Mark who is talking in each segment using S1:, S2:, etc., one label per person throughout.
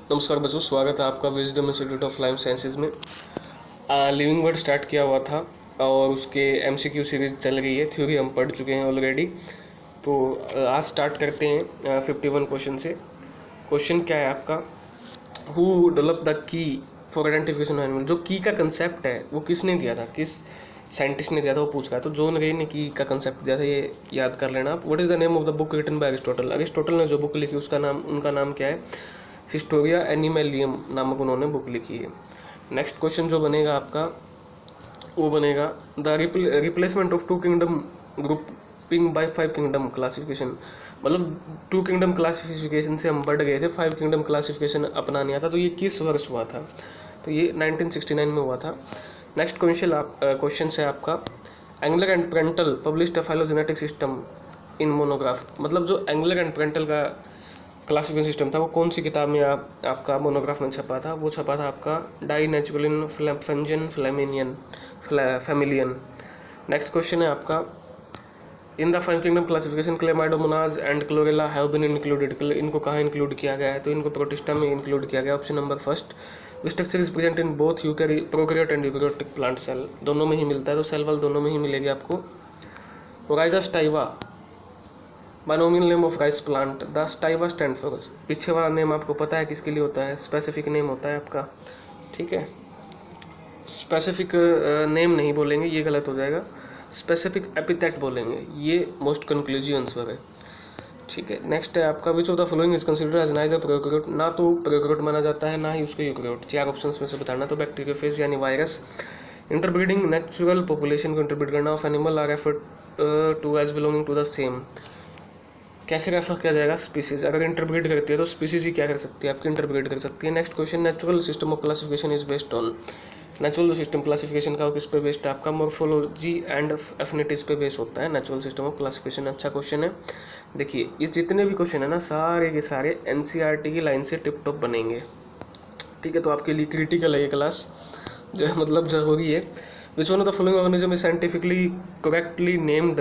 S1: नमस्कार बच्चों, स्वागत है आपका wisdom institute of life sciences में। लिविंग वर्ड स्टार्ट किया हुआ था और उसके एमसीक्यू सीरीज चल रही है। थ्योरी हम पढ़ चुके हैं ऑलरेडी। तो आज स्टार्ट करते हैं 51 क्वेश्चन से। क्वेश्चन क्या है आपका, who develop the key for identification of animal. जो की का कंसेप्ट है वो किसने दिया था, किस साइंटिस्ट ने दिया था, वो पूछ रहा है। तो जॉन रे ने की का कंसेप्ट दिया था, ये याद कर लेना आप। What is the name of the book written by Aristotle. Aristotle ने जो बुक लिखी उसका नाम, उनका नाम क्या है, हिस्टोरिया एनिमलियम नामक उन्होंने बुक लिखी है। नेक्स्ट क्वेश्चन जो बनेगा आपका वो बनेगा the replacement of two kingdom grouping by 5 kingdom classification. मतलब 2 किंगडम क्लासिफिकेशन से हम बढ़ गए थे, 5 किंगडम क्लासिफिकेशन अपनाने आता। तो ये किस वर्ष हुआ था, तो ये 1969 में हुआ था। नेक्स्ट क्वेश्चन है आपका, Engler and Prantl published a phylogenetic system in monograph. मतलब जो एंगलर एंड प्रेंटल का क्लासिफिकेशन सिस्टम था वो कौन सी किताब में आपका मोनोग्राफ में छपा था, वो छपा था आपका डाई नेचुरलिन फेंजन फैमिलियन। नेक्स्ट क्वेश्चन है आपका, in the 5 kingdom classification Chlamydomonas and Chlorella have been included. इनको कहाँ इंक्लूड किया गया है, तो इनको प्रोटिस्टा में इंक्लूड किया गया। Option number first. Structure is present in both prokaryote and eukaryotic plant cell, दोनों में ही मिलता है, तो सेल वाल दोनों में ही मिलेगी आपको। Oryza sativa binomial name of rice plant. The sativa stand for, पीछे वाला नेम आपको पता है किसके लिए होता है, स्पेसिफिक नेम होता है आपका। ठीक है, स्पेसिफिक नेम नहीं बोलेंगे, ये गलत हो जाएगा। स्पेसिफिक एपिथेट बोलेंगे, ये मोस्ट कंक्लूसिव आंसर है। ठीक है, नेक्स्ट है आपका, which of the following is considered as neither prokaryote. ना तो प्रोकैरियोट माना जाता है, ना ही उसको यूकैरियोट। 4 ऑप्शंस में से बताना। तो बैक्टीरियोफेज यानी वायरस, इंटरब्रीडिंग नेचुरल पॉपुलेशन को इंटरब्रीड करना of animal are referred to as belonging to the same. कैसे रेफर किया जाएगा, स्पीसीज। अगर इंटरब्रीड करती है तो स्पीसीज ही क्या कर सकती है आपकी, इंटरब्रीड कर सकती है। Next question, natural system of classification is based on. Natural जो सिस्टम क्लासिफिकेशन का वो किस पे बेस्ड है आपका, मॉर्फोलॉजी एंड एफिनिटीज पे बेस होता है नेचुरल सिस्टम ऑफ क्लासिफिकेशन। अच्छा क्वेश्चन है। देखिए इस जितने भी क्वेश्चन है ना, सारे के सारे एनसीईआरटी की लाइन से टिप टॉप बनेंगे। ठीक है, तो आपके लिए क्रिटिकल है ये क्लास, जो है मतलब जरूरी है। Which one of the following organism is scientifically correctly named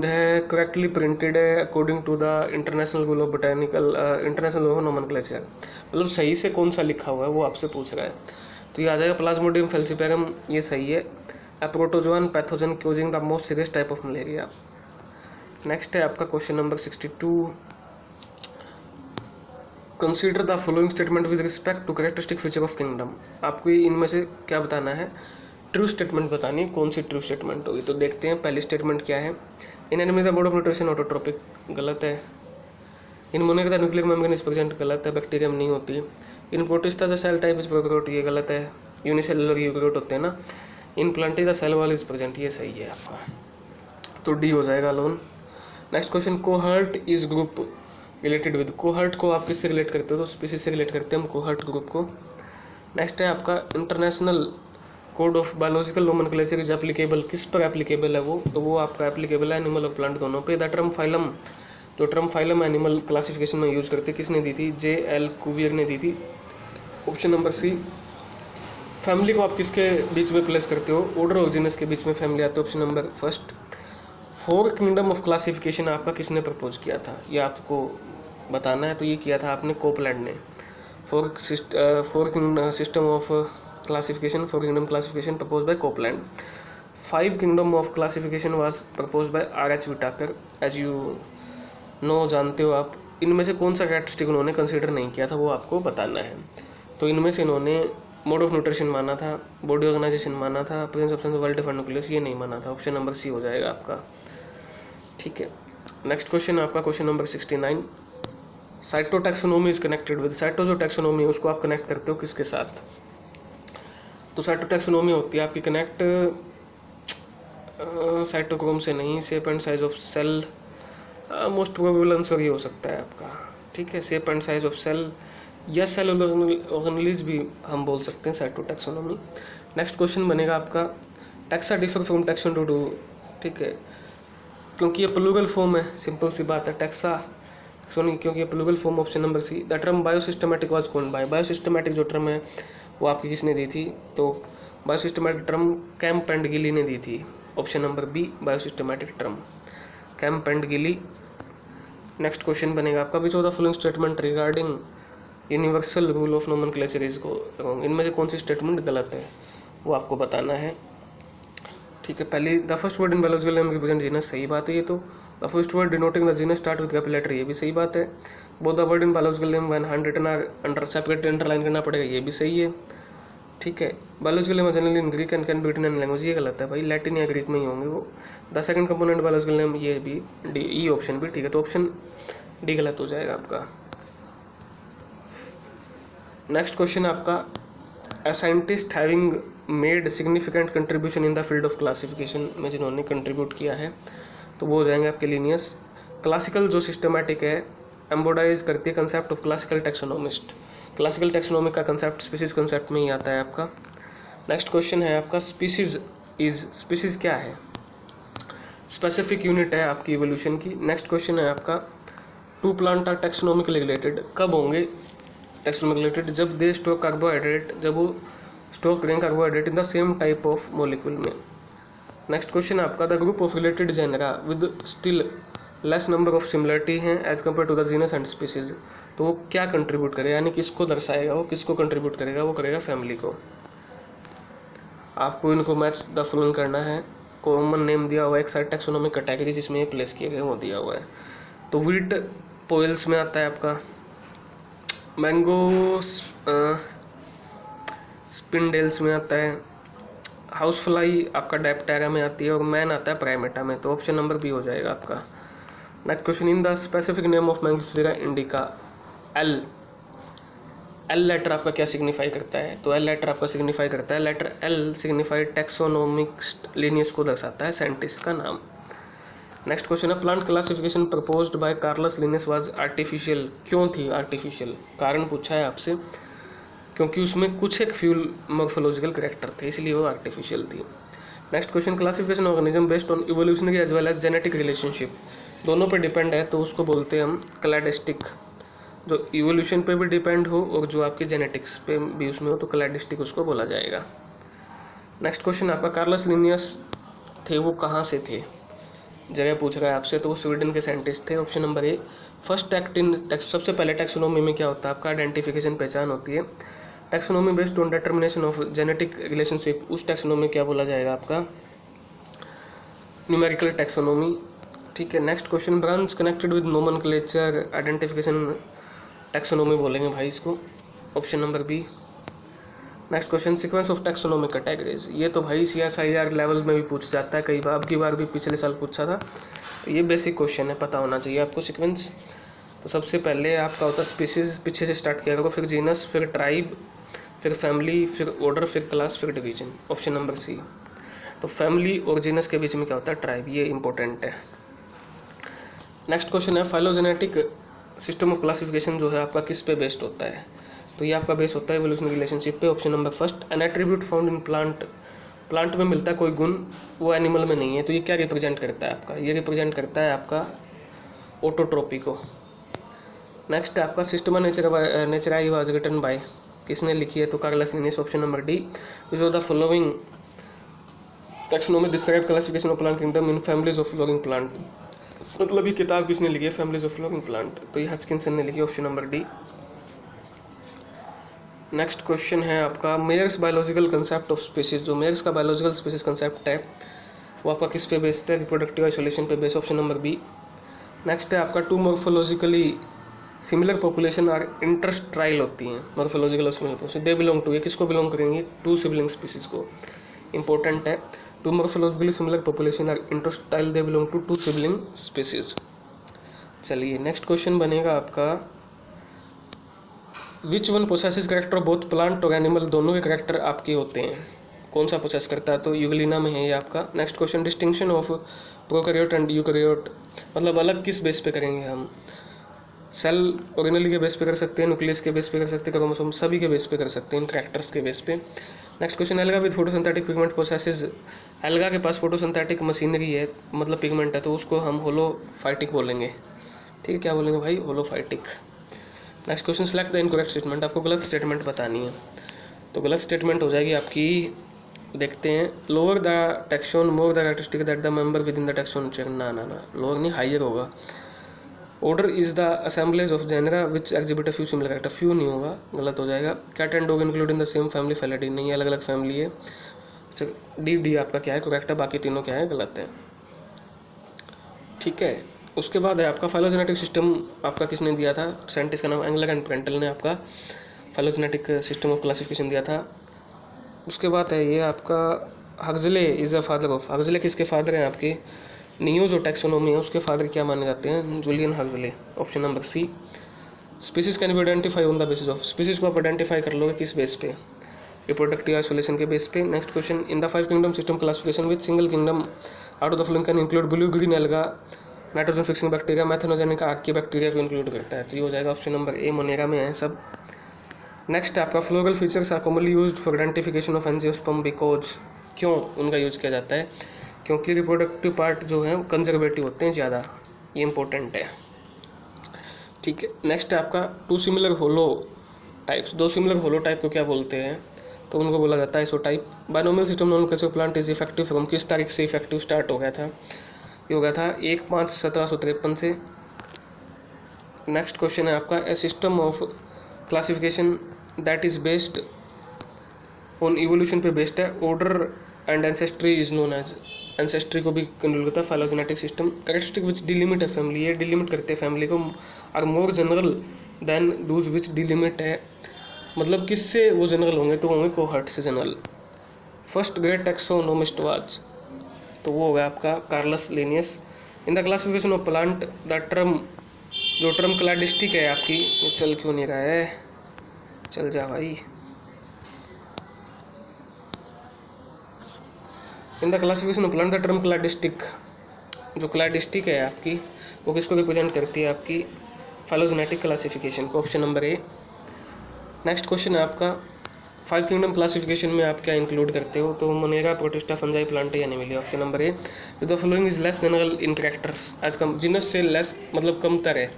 S1: है, करेक्टली प्रिंटेड है according to the international book of botanical international book of nomenclature. मतलब सही से कौन सा लिखा हुआ है वो आपसे पूछ रहा है। तो ये आ जाएगा प्लाज्मोडियम फैल्सिपेरम, ये सही है। Protozoan pathogen causing the most serious type of malaria. Next है आपका question number 62, consider the following statement with respect to characteristic feature of kingdom. आपको इनमें से क्या बताना है, ट्रू स्टेटमेंट बतानी है। कौन सी ट्रू स्टेटमेंट होगी, तो देखते हैं। पहली स्टेटमेंट क्या है, in animal the mode of nutrition autotrophic, गलत है। In Monera the nuclear membrane is present, गलत है, बैक्टीरिया में नहीं होती। In Protista the cell type is prokaryote, ये गलत है, यूनिसेलुलर यूकैरियोट होते हैं ना। In Plantae the cell wall is present, ये सही है आपका, तो डी हो जाएगा लोन। Next question, cohort is group related with. Cohort को आप किससे रिलेट करते हो, तो स्पीसीज से रिलेट करते हैं हम कोहर्ट ग्रुप को। नेक्स्ट है आपका, international code of biological nomenclature is applicable, किस पर एप्लीकेबल है वो, तो वो आपका एप्लीकेबल है एनिमल और प्लांट दोनों पे। द टर्म फाइलम, जो टर्म फाइलम एनिमल क्लासिफिकेशन में यूज करते किसने दी थी, J.L. कुवियर ने दी थी। ऑप्शन नंबर सी। फैमिली को आप किसके बीच में प्लेस करते हो, ऑर्डर ऑफ जीनस के बीच में फैमिली आती है, option number first. 4 kingdom of classification आपका किसने प्रपोज किया था, ये आपको बताना है। तो ये किया था आपने कोपलैंड ने। 4 system of classification, 4 kingdom classification proposed by Copeland. 5 kingdom of classification was proposed by R.H. Whittaker. as you know, जानते हो आप। इनमें से कौन सा कैरेक्टरिस्टिक उन्होंने कंसीडर नहीं किया था वो आपको बताना है। तो इनमें से इन्होंने मोड ऑफ न्यूट्रिशन माना था, बॉडी ऑर्गेनाइजेशन माना था, presence of well defined nucleus ये नहीं माना था। ऑप्शन नंबर सी हो जाएगा आपका। ठीक है, नेक्स्ट क्वेश्चन आपका question number 69, cytotaxonomy is connected with. Cyto जो टैक्सोनॉमी है उसको आप कनेक्ट करते हो किसके साथ, तो साइटोटैक्सोनॉमी होती है आपकी कनेक्ट साइटोक्रोम से नहीं, shape and size of cell, most probable answer ये हो सकता है आपका। ठीक है, shape and size of cell या सेलुलर ऑर्गेनेलिज भी हम बोल सकते हैं साइटोटैक्सोनॉमी। नेक्स्ट क्वेश्चन बनेगा आपका, taxa differ from taxon to do. ठीक है, क्योंकि ये प्लूरल फॉर्म है, सिंपल सी बात है, टैक्सा सोनी क्योंकि ये plural form. Option number C. The term biosystematic was coined by. Biosystematic जो टर्म है वो आपकी किसने दी थी, तो बायोसिस्टमैटिक टर्म कैम्प एंड गिली ने दी थी। Option number B, biosystematic term Camp and Gilly. Next question बनेगा आपका, which of the following statement regarding universal rule of nomenclature is wrong. इनमें से कौन सी स्टेटमेंट गलत है वो आपको बताना है। ठीक है, पहली the first word in biological name represent genus, सही बात है ये तो। The first word denoting the genus start with capital letter, ये भी सही बात है। Both the word in biological name when hand written are under separate underline करना पड़ेगा, ये भी सही है। ठीक है, biological name generally in Greek and can be written in language, ये गलत है भाई, लैटिन या ग्रीक में ही होंगे वो। The second component biological name, ये भी डी, ई ऑप्शन भी ठीक है, तो ऑप्शन डी गलत हो जाएगा आपका। नेक्स्ट क्वेश्चन आपका, a scientist having made significant contribution in the field of classification में जिन्होंने कंट्रीब्यूट किया है तो वो हो जाएंगे आपके लीनियस। क्लासिकल जो सिस्टमैटिक है एम्बोडाइज करती है concept of classical taxonomist, classical taxonomy का कंसेप्ट स्पीसीज कंसेप्ट में ही आता है आपका। नेक्स्ट क्वेश्चन है आपका, स्पीसीज इज, स्पीसीज क्या है, स्पेसिफिक यूनिट है आपकी इवोल्यूशन की। नेक्स्ट क्वेश्चन है आपका, टू प्लांट आर टेक्सोनोमिकली रिलेटेड, कब होंगे टेक्सोनोमिकली रिलेटेड, जब दे स्टोर कार्बोहाइड्रेट, जब वो स्टोर करेंगे carbohydrate in the same type of molecule में। नेक्स्ट क्वेश्चन आपका, the group of related genera with still less number of similarity हैं as compare to the genus and species, तो वो क्या contribute करेगा, यानी किसको दर्शाएगा, वो किसको कंट्रीब्यूट करेगा, वो करेगा फैमिली को। आपको इनको मैच द फॉलोइंग करना है। कॉमन नेम दिया हुआ है, एक साइड टेक्सोनोमिक कैटेगरी जिसमें ये प्लेस किए गए वो दिया हुआ है। तो वीट पोइल्स में आता है आपका, मैंगो स्पिंडेल्स में आता है, हाउस फ्लाई आपका डेप्टेरा में आती है, और मैन आता है प्राइमेटा में, तो ऑप्शन नंबर बी हो जाएगा आपका। Next question, in the specific name of Mangifera indica, L, L letter आपका क्या सिग्निफाई करता है, तो एल लेटर आपका सिग्निफाई करता है, letter L signify taxonomic Linnaeus को दर्शाता है, साइंटिस्ट का नाम। नेक्स्ट क्वेश्चन है, plant classification proposed by Carolus Linnaeus was artificial, क्यों थी आर्टिफिशियल, कारण पूछा है आपसे, क्योंकि उसमें कुछ एक फ्यूल मॉर्फोलॉजिकल करेक्टर थे इसलिए वो आर्टिफिशियल थी। Next question, classification organism based on evolutionary as well as genetic relationship, दोनों पे डिपेंड है तो उसको बोलते हैं हम क्लैडिस्टिक, जो इवोल्यूशन पे भी डिपेंड हो और जो आपके जेनेटिक्स पे भी उसमें हो तो क्लैडिस्टिक उसको बोला जाएगा। नेक्स्ट क्वेश्चन आपका, कार्लस लिनियस थे वो कहाँ से थे, जगह पूछ रहा है आपसे, तो वो स्वीडन के साइंटिस्ट थे, option number A. First act in टेक्स, सबसे पहले टेक्सोनोमी में क्या होता है आपका, आइडेंटिफिकेशन पहचान होती है। Taxonomy based on determination of genetic relationship, उस टेक्सोनोमी क्या बोला जाएगा आपका, न्यूमेरिकल टेक्सोनोमी। ठीक है, next question, branch connected with nomenclature identification taxonomy बोलेंगे भाई इसको, option number B. Next question, sequence of taxonomic categories, ये तो भाई CSIR लेवल में भी पूछ जाता है कई बार, अब की बार भी पिछले साल पूछा था, तो ये बेसिक क्वेश्चन है, पता होना चाहिए आपको सीक्वेंस। तो सबसे पहले आपका होता है स्पीसीज, पीछे से स्टार्ट किया करो, फिर जीनस, फिर ट्राइब, फिर फैमिली, फिर ऑर्डर, फिर क्लास, फिर डिवीजन, ऑप्शन नंबर सी। तो फैमिली और जीनस के बीच में क्या होता है, ट्राइब, ये इंपॉर्टेंट है। नेक्स्ट क्वेश्चन है, फाइलोजेनेटिक सिस्टम ऑफ क्लासिफिकेशन जो है आपका किस पे बेस्ड होता है, तो ये आपका बेस होता है इवोल्यूशनरी रिलेशनशिप पे, option number first. N attribute found in plant, plant में मिलता है कोई गुण, वो एनिमल में नहीं है, तो ये क्या रिप्रेजेंट करता है आपका, ये रिप्रेजेंट करता है आपका ऑटोट्रोपी को। नेक्स्ट आपका, Systema Naturae was written by, किसने लिखी है, तो Carolus Linnaeus, option number D. Which of the following taxonomy describe classification of plant kingdom in families of flowering plant, मतलब ये किताब किसने लिखी है, फैमिलीज ऑफ फ्लोरिंग प्लांट, तो ये हचकिंसन ने लिखी, option number D. Next question है आपका, Mayr's biological concept of species, जो मेयर्स का बायोलॉजिकल स्पीसीज कंसेप्ट है वो आपका किस पे बेस्ड है, रिप्रोडक्टिव आइसोलेशन पे based, option number B. Next है आपका, two morphologically similar population are intersterile होती हैं, मॉर्फोलॉजिकल उसमें दे बिलोंग टू, ये किसको बिलोंग करेंगे, टू सिबलिंग स्पीसीज को, इंपॉर्टेंट है। Two morphologically similar population are intersterile, they belong to two sibling species. चलिए नेक्स्ट क्वेश्चन बनेगा आपका, which one possesses character of both plant और एनिमल, दोनों के करेक्टर आपके होते हैं, कौन सा पोसेस करता है, तो यूग्लिना में है ये आपका। Next question, distinction of prokaryote and eukaryote, मतलब अलग किस बेस पे करेंगे हम, सेल ऑर्गेनेली के बेस पे कर सकते हैं, न्यूक्लियस के बेस पे कर सकते हैं, क्रोमोसोम, सभी के बेस पे कर सकते हैं, इन करेक्टर्स के बेस पे। Next question, alga with photosynthetic pigment possesses, alga के पास फोटोसिंथेटिक मशीनरी है, मतलब पिगमेंट है, तो उसको हम होलोफाइटिक बोलेंगे, ठीक है, क्या बोलेंगे भाई, holophytic. Next question, select the incorrect statement, आपको गलत स्टेटमेंट बतानी है, तो गलत स्टेटमेंट हो जाएगी आपकी, देखते हैं, lower the taxon more the characteristic that the member within the taxon chain, ना ना ना, लोअर नहीं हाइयर होगा, order is the assemblage of genera which exhibit a few similar character, few नहीं होगा, गलत हो जाएगा। Cat and dog include in the same family, Felidae नहीं है, अलग अलग फैमिली है। डी आपका क्या है, करेक्ट है, बाकी तीनों क्या है, गलत है। ठीक है, उसके बाद है आपका फाइलोजेनेटिक सिस्टम, आपका किसने दिया था, साइंटिस्ट का नाम एंगलर एंड प्रेंटल ने आपका फाइलोजेनेटिक सिस्टम ऑफ क्लासिफिकेशन दिया था। उसके बाद है ये आपका Huxley is a father of, Huxley किसके फादर हैं आपके, नियो जो टैक्सोनॉमी है उसके फादर क्या माने जाते हैं, Julian Huxley, option number C. Species can be identify on the basis of, species को आप आइडेंटिफाई कर लोगे किस बेस पे, रिप्रोडक्टिव आइसोलेशन के बेस पे। Next question, in the 5 kingdom system classification with single kingdom out of the following can include blue green alga, nitrogen fixing bacteria, methanogenic आग के बैक्टीरिया को इंक्लूड करता है, तो ये हो जाएगा ऑप्शन नंबर ए, मोनेरा में है सब। नेक्स्ट आपका floral features are commonly used for identification of angiosperm, because, क्यों उनका यूज किया जाता है, क्योंकि रिप्रोडक्टिव पार्ट जो है वो कंजर्वेटिव होते हैं ज़्यादा, ये इंपॉर्टेंट है। ठीक है, नेक्स्ट है आपका टू सिमिलर होलो टाइप्स, दो सिमिलर होलो टाइप को क्या बोलते हैं, तो उनको बोला जाता है इसोटाइप। बाइनोमियल सिस्टम नॉन कैसे प्लांट इज इफेक्टिव फ्रॉम, किस तारीख से इफेक्टिव स्टार्ट हो गया था, ये हो गया था 1/5/1753 से। नेक्स्ट क्वेश्चन है आपका, a system of classification that is based on evolution पे बेस्ड है, order and ancestry is known as, ancestry को भी कंट्रोल करता है phylogenetic system. Characteristic which delimit है फैमिली, ये डिलिमिट करते हैं फैमिली को, are more general than those which delimit है, मतलब किससे वो जनरल होंगे, तो होंगे कोहर्ट से general. First great taxonomist was, तो वो होगा आपका Carolus Linnaeus. In the classification of plant the term, जो टर्म क्लैडिस्टिक है आपकी, वो चल क्यों नहीं रहा है, चल जा भाई। इन the classification of plant the term cladistic, जो क्लैडिस्टिक है आपकी वो किसको रिप्रेजेंट करती है, आपकी फाइलोजेनेटिक क्लासिफिकेशन को, ऑप्शन नंबर ए। नेक्स्ट क्वेश्चन है आपका, 5 किंगडम क्लासिफिकेशन में आप क्या इंक्लूड करते हो, तो मोनेरा, प्रोटिस्टा, फंजाई, प्लांट या Animalia, option number A. The following is less general in characters as come, genus से लेस मतलब कमतर है,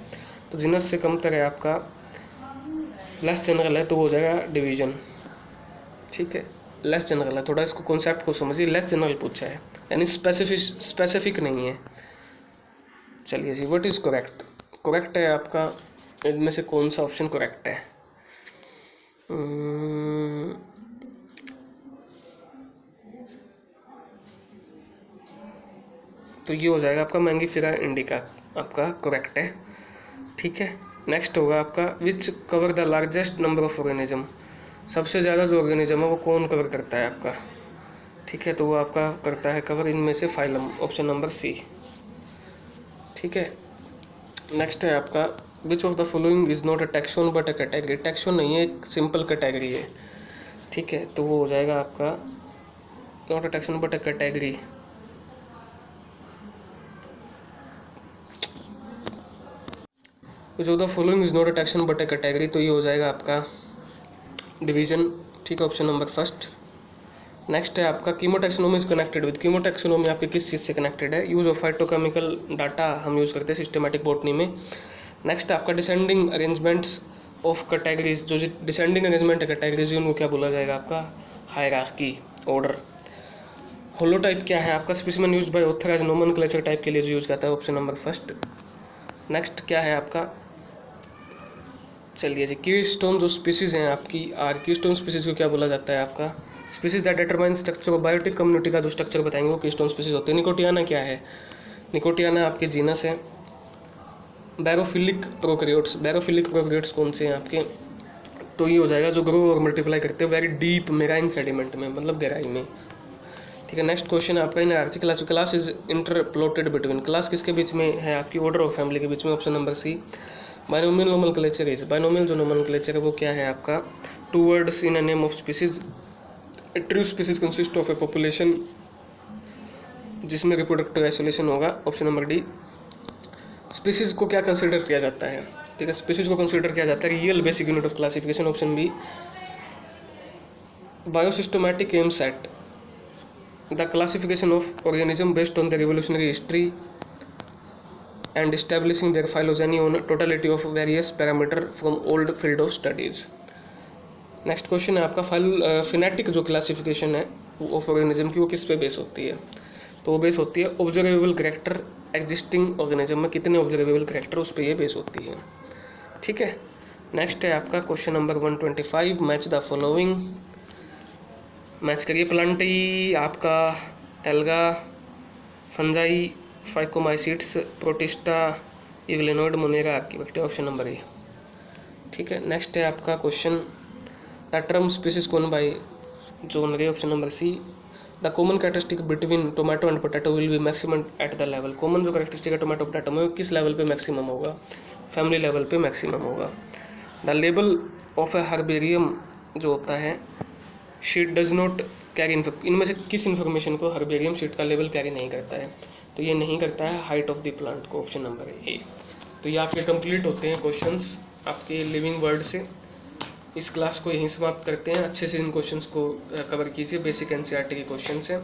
S1: तो जिनस से कमतर है आपका, लेस जनरल है तो हो जाएगा डिवीजन। ठीक है, लेस जनरल है, थोड़ा इसको कॉन्सेप्ट को समझिए, लेस जनरल पूछा है यानी स्पेसिफिक नहीं है। चलिए जी, व्हाट इज करेक्ट, करेक्ट है आपका इनमें से कौन सा ऑप्शन करेक्ट है, तो ये हो जाएगा आपका मैंगीफेरा इंडिका, आपका करेक्ट है। ठीक है, नेक्स्ट होगा आपका which cover the largest number of organism, सबसे ज़्यादा जो ऑर्गेनिज्म है वो कौन कवर करता है आपका, ठीक है, तो वो आपका करता है कवर इनमें से फाइलम, ऑप्शन नंबर सी। ठीक है, नेक्स्ट है आपका which of the following is not a taxon but a category, taxon नहीं है, एक सिंपल कैटेगरी है। ठीक है, तो वो हो जाएगा आपका not a taxon but a category, which of the following is not a taxon but a category, तो ये हो जाएगा आपका डिवीजन। ठीक है, ऑप्शन नंबर फर्स्ट। नेक्स्ट है आपका कीमोटैक्सोनॉमी इज कनेक्टेड विद, कीमोटैक्सोनॉमी आपके किस चीज़ से कनेक्टेड है, यूज ऑफ फाइटोकेमिकल डाटा हम यूज़ करते हैं सिस्टमैटिक बॉटनी में। नेक्स्ट आपका डिसेंडिंग अरेंजमेंट्स ऑफ कैटेगरीज, जो डिसेंडिंग अरेंजमेंट है कैटेगरीज उनको क्या बोला जाएगा आपका, हायरार्की, ऑर्डर। होलोटाइप क्या है आपका, specimen used by author as nomenclature type के लिए जो यूज करता है, ऑप्शन नंबर फर्स्ट। नेक्स्ट क्या है आपका, चलिए जी, कीस्टोन जो स्पीसीज हैं आपकी, कीस्टोन स्पीसीज को क्या बोला जाता है आपका, species that determine structure of biotic community का जो स्ट्रक्चर बताएंगे वो कीस्टोन स्पीसीज होते हैं। निकोटियाना क्या है, निकोटियाना आपके जीनस है। बैरोफिलिक प्रोकैरियोट्स कौन से हैं आपके, तो ये हो जाएगा जो ग्रो और मल्टीप्लाई करते हैं वेरी डीप मेराइन सेडिमेंट में, मतलब गहराई में। ठीक है, नेक्स्ट क्वेश्चन आपका in hierarchy class, class is interpolated between, class किसके बीच में है आपकी, ऑर्डर ऑफ फैमिली के बीच में, option number C. Binomial nomenclature is, binomial जो नोमेनक्लेचर है वो क्या है आपका, two words in a name of species, a true species consist of a population जिसमें रिप्रोडक्टिव आइसोलेशन होगा, ऑप्शन नंबर डी। स्पीसीज को क्या कंसिडर किया जाता है, ठीक है, स्पीसीज को कंसिडर किया जाता है real basic unit of classification, option B. Biosystematic aims at the classification of organism based on the revolutionary history and establishing their phylogeny on totality of various parameter from old field of studies। Next question है आपका phenetic जो classification है of organism की वो किस पे base होती है, तो वो बेस होती है ऑब्जर्वेबल कैरेक्टर एग्जिस्टिंग ऑर्गेनिज्म में, कितने ऑब्जर्वेबल कैरेक्टर उस पर ये बेस होती है। ठीक है, नेक्स्ट है आपका question number 125, match the following. Match करिए, प्लांटी आपका alga, fungi, phycomycetes, Protista, euglenoid, Monera, archaebacter, option number A. ठीक है, नेक्स्ट है आपका question, the term species coined by John Ray, option number C. The common characteristic between tomato and potato will be maximum at the level. Common जो characteristic है tomato potato में किस level पे maximum होगा, family level पे maximum होगा। The level of A herbarium जो होता है, शीट डज नॉट कैरी, इनमें से किस इन्फॉर्मेशन को हर्बेरियम शीट का लेवल कैरी नहीं करता है, तो ये नहीं करता है हाइट ऑफ द प्लांट को, ऑप्शन नंबर ए। तो ये आपके कंप्लीट होते हैं क्वेश्चंस आपके लिविंग वर्ड से। इस क्लास को यहीं समाप्त करते हैं। अच्छे से इन क्वेश्चंस को कवर कीजिए, बेसिक एनसीईआरटी के क्वेश्चंस हैं।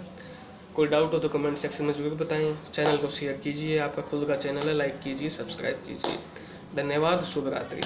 S1: कोई डाउट हो तो कमेंट सेक्शन में जरूर बताएं। चैनल को शेयर कीजिए, आपका खुद का चैनल है, लाइक कीजिए, सब्सक्राइब कीजिए। धन्यवाद, शुभ रात्रि।